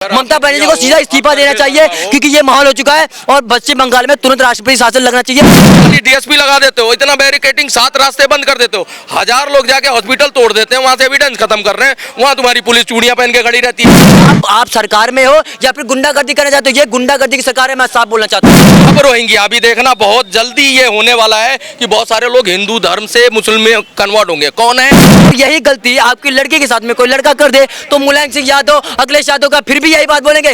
ममता बनर्जी को सीधा इस्तीफा देना चाहिए क्योंकि ये माहौल हो चुका है और पश्चिम बंगाल में तुरंत राष्ट्रपति शासन लगना चाहिए। डीएसपी लगा देते हो, इतना बैरिकेटिंग, 7 रास्ते बंद कर देते हो, 1000 लोग जाके हॉस्पिटल तोड़ देते हैं, वहां से एविडेंस खत्म कर रहे हैं, वहां तुम्हारी पुलिस चूड़ियां पहन के खड़ी रहती है। आप सरकार में हो या फिर गुंडागर्दी करना चाहते हो? ये गुंडागर्दी की सरकार है, मैं साफ बोलना चाहता हूँ। अब रोहिंग्या अभी देखना बहुत जल्दी ये होने वाला है कि बहुत सारे लोग हिंदू धर्म से मुस्लिम में कन्वर्ट होंगे। कौन है? यही गलती आपकी लड़की के साथ में कोई लड़का कर दे तो मुलायम सिंह यादव, अखिलेश यादव का फिर भी यही बात बोलेंगे।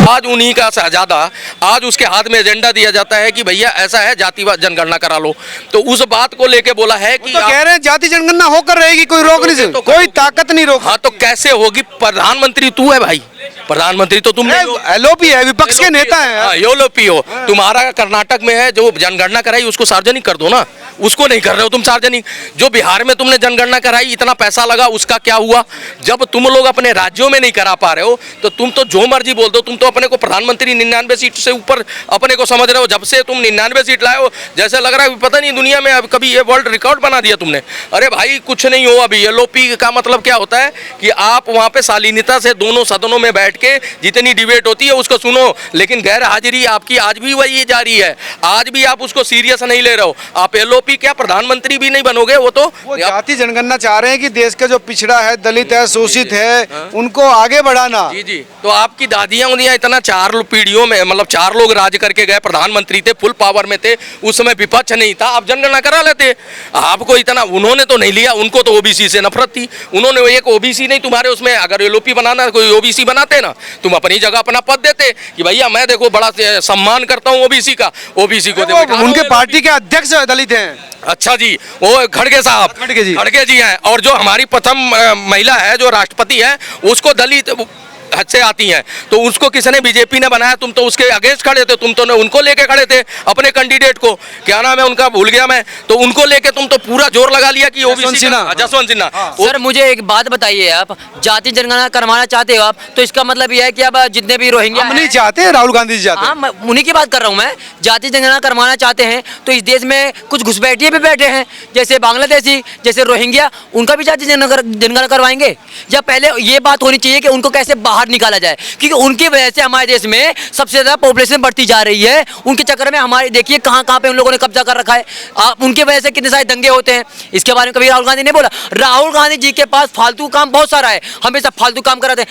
आज उन्हीं का शहजादा, आज उसके हाथ में एजेंडा दिया जाता है कि भैया ऐसा है, जातिवाद जनगणना करा लो, तो उस बात को लेके बोला है कि तो कह रहे हैं जाति जनगणना होकर रहेगी, कोई रोक नहीं सकता, कोई ताकत नहीं रोक। हाँ तो कैसे होगी? प्रधानमंत्री तू है भाई, प्रधानमंत्री तो तुम एलओपी है, विपक्ष के नेता हैं। एलओपी हो तुम्हारा, कर्नाटक में है जो जनगणना कराई उसको सार्वजनिक कर दो ना, उसको नहीं कर रहे हो तुम सार्वजनिक। जो बिहार में तुमने जनगणना कराई, इतना पैसा लगा, उसका क्या हुआ? जब तुम लोग अपने राज्यों में नहीं करा पा रहे हो तो तुम तो जो मर्जी बोल दो, तुम तो अपने को प्रधानमंत्री 99 सीट से ऊपर अपने को समझ रहे हो। जब से तुम 99 सीट लाए हो, जैसे लग रहा है पता नहीं दुनिया में अब कभी ये वर्ल्ड रिकॉर्ड बना दिया तुमने। अरे भाई कुछ नहीं हो अभी। एलओपी का मतलब क्या होता है कि आप वहाँ पे शालीनता से दोनों सदनों में बैठ के जितनी डिबेट होती है उसको सुनो, लेकिन गैर हाजिरी आपकी आज भी वही जारी है। आज भी आप उसको सीरियस नहीं ले रहे हो। आप एलओपी क्या प्रधानमंत्री भी नहीं बनोगे? वो तो जाति जनगणना चाह रहे हैं कि देश का जो पिछड़ा है, दलित है, शोषित है, उनको आगे बढ़ाना। जी जी। तो आपकी दादियां उदियां इतना 4 पीढ़ियों में, मतलब 4 लोग राज करके गए, प्रधानमंत्री थे, फुल पावर में थे, उस समय विपक्ष नहीं था, आप जनगणना करा लेते। आपको इतना उन्होंने तो नहीं लिया, उनको तो ओबीसी से नफरत थी। उन्होंने एक ओबीसी नहीं तुम्हारे उसमें, अगर एलओपी बनाना कोई ओबीसी बनाते ना, तुम अपनी जगह अपना पद देते कि भैया मैं देखो बड़ा सम्मान करता हूँ ओबीसी का, ओबीसी को उनके पार्टी के अध्यक्ष दलित हैं। अच्छा जी, वो खड़गे साहब, खड़गे जी हैं। और जो हमारी प्रथम महिला है जो राष्ट्रपति है, उसको दलित हद से आती हैं, तो उसको किसने, बीजेपी ने बनाया। तुम तो उसके अगेंस्ट खड़े थे, तुम तो उनको लेके खड़े थे, अपने कैंडिडेट को, क्या नाम है उनका भूल गया मैं, तो उनको लेके तुम तो पूरा जोर लगा लिया कि जसवंत सिन्हा। सर मुझे एक बात बताइए, आप जाति जनगणना करवाना चाहते हो आप, तो इसका मतलब यह है कि अब जितने भी रोहिंग्या हम नहीं चाहते, राहुल गांधी जी चाहते हैं। हाँ, उन्हीं की बात कर रहा हूँ मैं। जाति जनगणना करवाना चाहते हैं तो इस देश में कुछ घुसपैठिए भी बैठे हैं, जैसे बांग्लादेशी, जैसे रोहिंग्या, उनका भी जाति जनगणना करवाएंगे? या पहले ये बात होनी चाहिए कि उनको कैसे बाहर निकाला जाए, क्योंकि उनकी वजह से हमारे देश में सबसे ज्यादा पॉपुलेशन बढ़ती जा रही है। उनके चक्कर में हमारे देखिए कहाँ कहाँ पे उन लोगों ने कब्जा कर रखा है। आप उनकी वजह से कितने सारे दंगे होते हैं, इसके बारे में कभी राहुल गांधी ने बोला? राहुल गांधी जी के पास फालतू काम बहुत सारा है, हमेशा फालतू काम कराते हैं।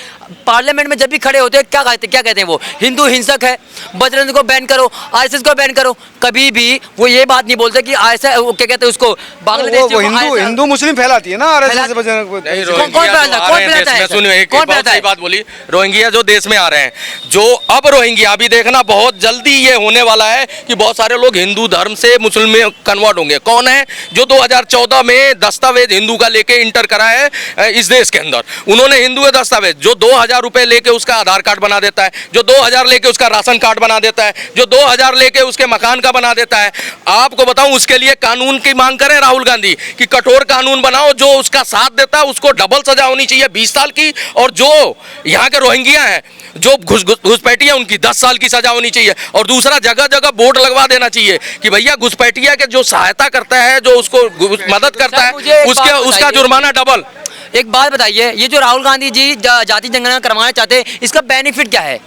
पार्लियामेंट में जब भी खड़े होते हैं क्या कहते हैं वो, हिंदू हिंसक है, बजरंग को बैन करो, आरएसएस को बैन करो। कभी भी वो ये बात नहीं बोलते कि ऐसा क्या कहते हैं उसको, बांग्लादेश हिंदू मुस्लिम फैलाती है ना आरएसएस। बात बोली, रोहिंग्या जो देश में आ रहे हैं, जो अब रोहिंग्या अभी देखना बहुत जल्दी ये होने वाला है कि बहुत सारे लोग हिंदू धर्म से मुस्लिम में कन्वर्ट होंगे। कौन है? जो 2014 में दस्तावेज हिंदू का लेके इंटर करा है इस देश के अंदर, उन्होंने हिंदू दस्तावेज, जो 2000 रुपए लेके उसका आधार कार्ड बना देता है, जो 2000 लेके उसका राशन कार्ड बना देता है, जो 2000 लेके उसके मकान का बना देता है। आपको बताऊं, उसके लिए कानून की मांग करें राहुल गांधी कि कठोर कानून बनाओ, जो उसका साथ देता है उसको डबल सजा होनी चाहिए 20 साल की, और जो यहाँ के रोहिंग्या हैं जो घुसपैठिया उनकी 10 साल की सजा होनी चाहिए। और दूसरा, जगह जगह बोर्ड लगवा देना चाहिए कि भैया घुसपैठिया के जो सहायता करता है, जो उसको मदद करता है, उसका जुर्माना डबल। एक बात बताइए, ये जो राहुल गांधी जी जाति जनगणना करवाना चाहते हैं, इसका बेनिफिट क्या है?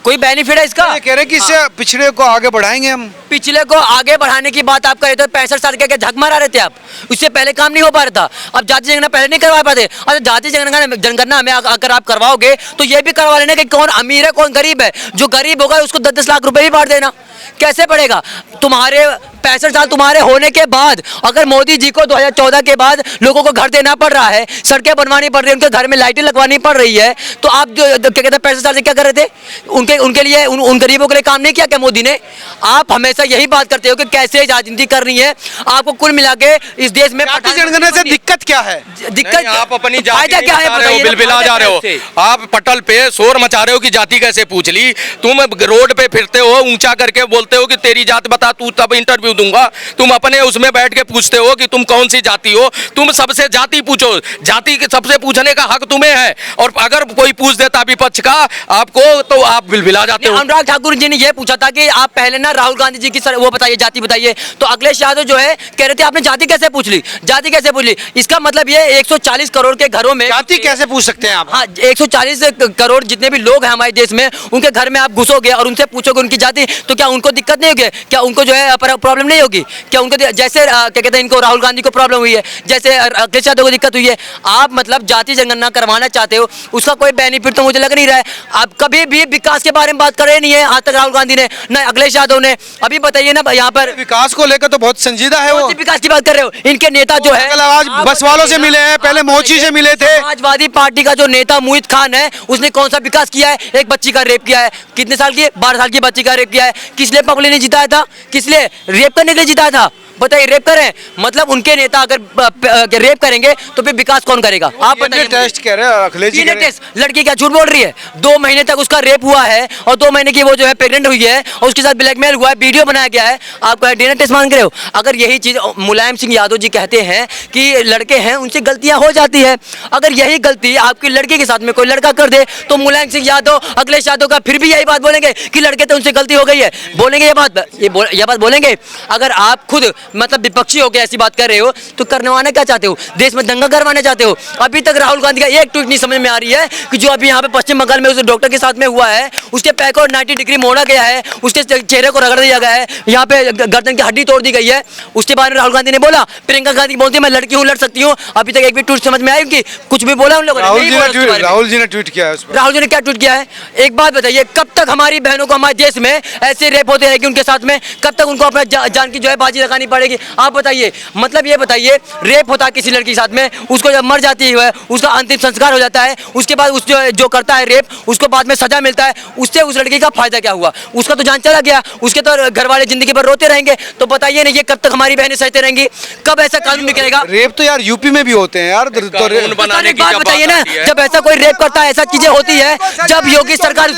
कोई बेनिफिट है इसका? कह रहे हैं कि इससे पिछड़े को आगे बढ़ाएंगे हम। पिछले को आगे बढ़ाने की बात आप करें तो 65 साल के झक मारा रहे थे आप, उससे पहले काम नहीं हो पा रहा था। अब जाति जनगणना पहले नहीं करवा पाते, और जाति जनगणना में अगर आप करवाओगे तो ये भी करवा लेना कि कौन अमीर है कौन गरीब है। जो गरीब होगा उसको 10-10 लाख रुपए भी बांट देना। कैसे पड़ेगा? तुम्हारे 65 साल तुम्हारे होने के बाद, अगर मोदी जी को 2014 के बाद लोगों को घर देना पड़ रहा है, सड़कें बनवानी पड़ रही है, उनके घर में लाइटें लगवानी पड़ रही है, तो आप जो क्या कहते हैं 65 साल से क्या कर रहे थे? उनके लिए उन गरीबों के लिए काम नहीं किया क्या मोदी ने? आप हमेशा यही बात करते हो कि कैसे राजनीति करनी है। आपको कुल मिला के इस देश में जनगणना से दिक्कत क्या है? दिक्कत आप अपनी जाति क्या है, बिलबिला जा रहे हो आप, पटल पे शोर मचा रहे हो कि जाति कैसे पूछ ली। तुम रोड पे फिरते हो ऊंचा करके बोलते हो कि तेरी जात बता, तू तब इंटरव्यू दूंगा। तुम अपने उसमें बैठ के पूछते हो कि तुम कौन सी जाति हो। तुम सबसे जाति पूछो, जाति के सबसे पूछने का हक तुम्हें है। और अगर कोई पूछ देता विपक्ष का आपको, तो आप बिलबिला जाते हो। अनुराग ठाकुर जी ने यह पूछा था कि आप पहले ना राहुल गांधी जी की वो बताइए, जाति बताइए। तो अखिलेश यादव जो है कह रहे थे आपने जाति कैसे पूछ ली, जाति कैसे पूछ ली। इसका मतलब ये 140 करोड़ के घरों में जाति कैसे पूछ सकते हैं आप? हाँ, 140 करोड़ जितने भी लोग हैं हमारे देश में, उनके घर में आप घुसोगे और उनसे पूछोगे उनकी जाति, तो क्या उनको दिक्कत नहीं होगी? क्या उनको जो है प्रॉब्लम नहीं होगी? क्या उनको जैसे क्या कहते हैं, इनको राहुल गांधी को प्रॉब्लम हुई है, जैसे अखिलेश यादव को दिक्कत हुई है। आप मतलब जाति जनगणना करवाना चाहते हो, उसका कोई बेनिफिट तो मुझे लग नहीं रहा है। आप कभी भी विकास के बारे में बात कर रहे नहीं है आज तक राहुल गांधी ने, न अखिलेश यादव ने। अभी बताइए ना यहाँ पर विकास को लेकर तो बहुत संजीदा है वो। विकास की बात कर रहे हो, इनके नेता जो है आज बस वालों से मिले हैं, पहले मोची से मिले थे। समाजवादी पार्टी का जो नेता मोहित खान है, उसने कौन सा विकास किया है? एक बच्ची का रेप किया है, कितने साल की? 12 साल की बच्ची का रेप किया है। किस लिए पब्लिक ने जिताया था? किस लिए? रेप करने के लिए जिताया था। बताइए, रेप करें मतलब उनके नेता अगर रेप करेंगे तो फिर विकास कौन करेगा? आप बताइए। टेस्ट कह रहे हैं अखिलेश जी, लड़की क्या झूठ बोल रही है? 2 महीने तक उसका रेप हुआ है और 2 महीने की वो जो है प्रेग्नेंट हुई है और उसके साथ ब्लैकमेल हुआ है, वीडियो बनाया गया है। आप डीएनए टेस्ट मांग रहे हो? अगर यही चीज मुलायम सिंह यादव जी कहते हैं कि लड़के हैं उनसे गलतियां हो जाती है, अगर यही गलती आपकी लड़की के साथ में कोई लड़का कर दे तो मुलायम सिंह यादव, अखिलेश यादव का फिर भी यही बात बोलेंगे कि लड़के तो उनसे गलती हो गई है। बोलेंगे ये बात बोलेंगे। अगर आप खुद मतलब विपक्षी होकर ऐसी बात कर रहे हो तो करवाना क्या चाहते हो? देश में दंगा करवाना चाहते हो? अभी तक राहुल गांधी का एक ट्वीट नहीं समझ में आ रही है कि जो अभी यहाँ पे पश्चिम बंगाल में उस डॉक्टर के साथ में हुआ है, उसके पैर को 90 डिग्री मोड़ा गया है, उसके चेहरे को रगड़ दिया गया है, यहाँ पे गर्दन की हड्डी तोड़ दी गई है। उसके बारे में राहुल गांधी ने बोला। प्रियंका गांधी बोलती है मैं लड़की हूँ, लड़ सकती हूँ। अभी तक एक भी ट्वीट समझ में आया कि कुछ भी बोला उन लोगों ने? राहुल जी ने ट्वीट किया है उस पर। राहुल जी ने क्या ट्वीट किया है? एक बात बताइए, कब तक हमारी बहनों को हमारे देश में ऐसे रेप होते रहेंगे उनके साथ में? कब तक उनको अपना जान की जो है बाजी लगानी पड़ेगी? आप बताइए। मतलब ये बताइए, रेप होता है किसी लड़की के साथ में, उसको जब मर जाती है उसका अंतिम संस्कार हो जाता है, उसके बाद उस जो करता है रेप उसको बाद में सजा मिलता है, उससे उस लड़की का फायदा क्या हुआ? उसका तो जान चला गया, उसके तो घर वाले जिंदगी भर रोते रहेंगे। तो बताइए ना, ये कब तक हमारी बहनें सहते रहेंगी? कब ऐसा कानून निकलेगा? रेप तो यार यूपी में भी होते हैं यार। कानून बनाने की बात क्या बताइए बात ना, आती है? जब ऐसा कोई रेप करता है, ऐसा चीजें होती है, जब योगी सरकार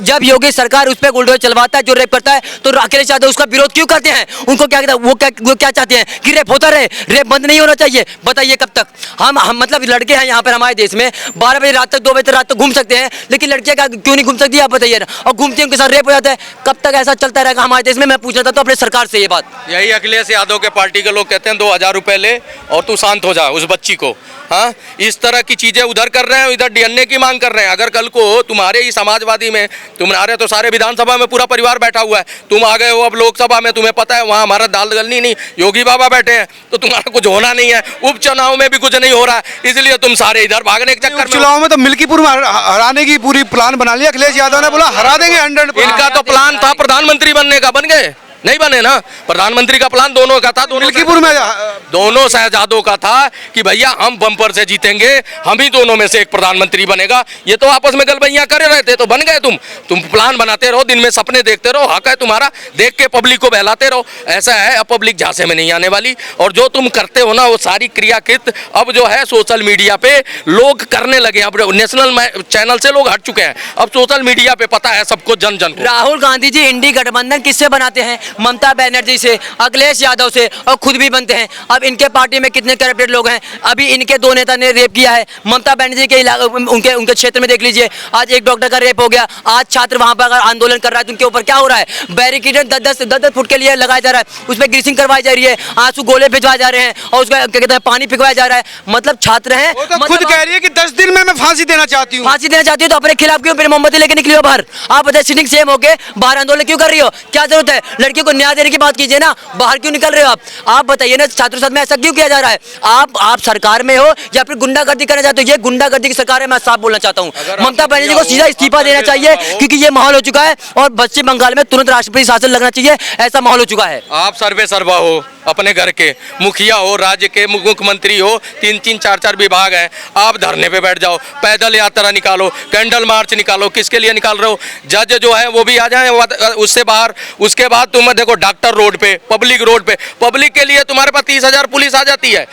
जब योगी सरकार उस पर बुलडोजर चलवाता है जो रेप करता है, तो अखिलेश यादव उसका विरोध क्यों करते हैं? उनको क्या वो क्या चाहते हैं कि रेप होता रहे, रेप बंद नहीं होना चाहिए? बताइए कब तक? हम मतलब लड़के हैं यहाँ पर हमारे देश में, 12 बजे रात तक 2 बजे रात तक घूम सकते हैं, लेकिन लड़कियां क्यों नहीं घूम सकती? आप बताइए ना। और घूमती हैं, उनके साथ रेप हो जाता है। कब तक ऐसा चलता रहेगा हमारे देश में? मैं पूछना चाहता हूँ अपने सरकार से ये बात। यही अखिलेश यादव के पार्टी के लोग कहते हैं 2000 रुपए ले और तू शांत हो जा उस बच्ची को। हाँ, इस तरह की चीजें उधर कर रहे हैं, इधर डीएनए की मांग कर रहे हैं। अगर कल को तुम्हारे ही समाजवादी में, तुम्हारे तो सारे विधानसभा में पूरा परिवार बैठा हुआ है, तुम आ गए हो अब लोकसभा में, तुम्हें पता है वहाँ हमारा दाल गलनी नहीं, योगी बाबा बैठे हैं, तो तुम्हारा कुछ होना नहीं है। उपचुनाव में भी कुछ नहीं हो रहा है, इसलिए तुम सारे इधर भागने के चक्कर में। चुनाव में तो मिल्कीपुर में हराने की पूरी प्लान बना लिया अखिलेश यादव ने, बोला हरा देंगे 100। इनका तो प्लान था प्रधानमंत्री बनने का, बन गए नहीं बने ना। प्रधानमंत्री का प्लान दोनों का था, मिल्कीपुर में दोनों शहजादों का था कि भैया हम बम्पर से जीतेंगे, हम ही दोनों में से एक प्रधानमंत्री बनेगा। ये तो आपस में गलबैया करे रहे थे, तो बन गए। तुम प्लान बनाते रहो, दिन में सपने देखते रहो, हक है तुम्हारा, देख के पब्लिक को बहलाते रहो। ऐसा है, अब पब्लिक झांसे में नहीं आने वाली। और जो तुम करते हो ना, वो सारी क्रियाकृत अब जो है सोशल मीडिया पे लोग करने लगे। अब नेशनल चैनल से लोग हट चुके हैं, अब सोशल मीडिया पे पता है सबको, जन जन को। राहुल गांधी जी इंडी गठबंधन किससे बनाते हैं? ममता बनर्जी से, अखिलेश यादव से, और खुद भी बनते हैं। अब इनके पार्टी में कितने करप्टेड लोग हैं? अभी इनके 2 नेता ने रेप किया है। ममता बनर्जी के उनके क्षेत्र में देख लीजिए, आज एक डॉक्टर का रेप हो गया। आज छात्र वहां पर अगर आंदोलन कर रहा है तो उनके ऊपर क्या हो रहा है? बैरिकेड 10-10 फुट के लिए लगाया जा रहा है, उस पर ग्रीसिंग करवाई जा रही है, आंसू गोले भिजवाए जा रहे हैं और उसका क्या कहते हैं पानी फिकवाया जा रहा है। मतलब छात्र हैं, खुद कह रही है कि 10 दिन में मैं फांसी देना चाहती हूँ। फांसी देना चाहती हो तो अपने खिलाफ क्यों फिर मोमबत्ती लेके निकली हो बाहर? आप बताइए, सिटिंग सेम होके बाहर आंदोलन क्यों कर रही हो? क्या जरूरत है? लड़कियों को न्याय देने की बात कीजिए ना, बाहर क्यों निकल रहे हो आप बताइए ना, छात्रों साथ में ऐसा क्यों किया जा रहा है? आप सरकार में हो या फिर गुंडागर्दी करना चाहते हो? ये गुंडागर्दी की सरकार है, मैं साफ बोलना चाहता हूँ। ममता बनर्जी को सीधा इस्तीफा देना चाहिए, क्योंकि ये माहौल हो चुका है और पश्चिम बंगाल में तुरंत राष्ट्रपति शासन लगना चाहिए, ऐसा माहौल हो चुका है। आप सर्वे सर्वा हो, अपने घर के मुखिया हो, राज्य के मुख्यमंत्री हो, 3-3, 4-4 विभाग हैं, आप धरने पे बैठ जाओ, पैदल यात्रा निकालो, कैंडल मार्च निकालो। किसके लिए निकाल रहे हो? जज जो है वो भी आ जाए उससे बाहर। उसके बाद तुम में देखो डॉक्टर रोड पे, पब्लिक के लिए तुम्हारे पास 30,000 पुलिस आ जाती है,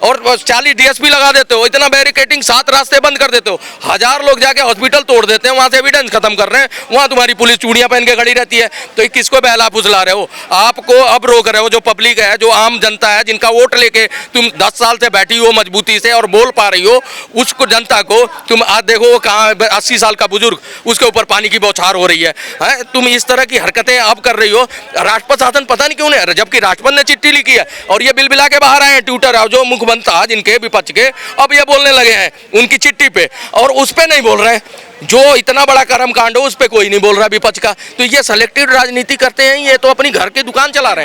और 40 डीएसपी लगा देते हो, इतना बैरिकेटिंग, 7 रास्ते बंद कर देते हो, 1000 लोग जाके हॉस्पिटल तोड़ देते हैं, वहां से एविडेंस खत्म कर रहे हैं, वहां तुम्हारी पुलिस चूड़ियां पहन के खड़ी रहती है। तो ये किसको बहला फुसला रहे हो? आपको अब रोक रहे हो जो पब्लिक है, जो आम जनता है, जिनका वोट लेके तुम 10 साल से बैठी हो मजबूती से और बोल पा रही हो, उसको जनता को तुम आज देखो वो कहाँ 80 साल का बुजुर्ग, उसके ऊपर पानी की बौछार हो रही है। तुम इस तरह की हरकतें अब कर रही हो। राष्ट्रपति शासन पता नहीं क्यों नहीं, जबकि राष्ट्रपति ने चिट्ठी लिखी है और ये बिल बिला के बाहर आए हैं ट्विटर, जो मुखबंद था जिनके विपक्ष के, अब ये बोलने लगे हैं उनकी चिट्ठी पे, और उस पे नहीं बोल रहे हैं। जो इतना बड़ा कर्म कांड हो उस पे कोई नहीं बोल रहा विपक्ष का। तो ये सेलेक्टिव राजनीति करते हैं, ये तो अपनी घर की दुकान चला रहे हैं।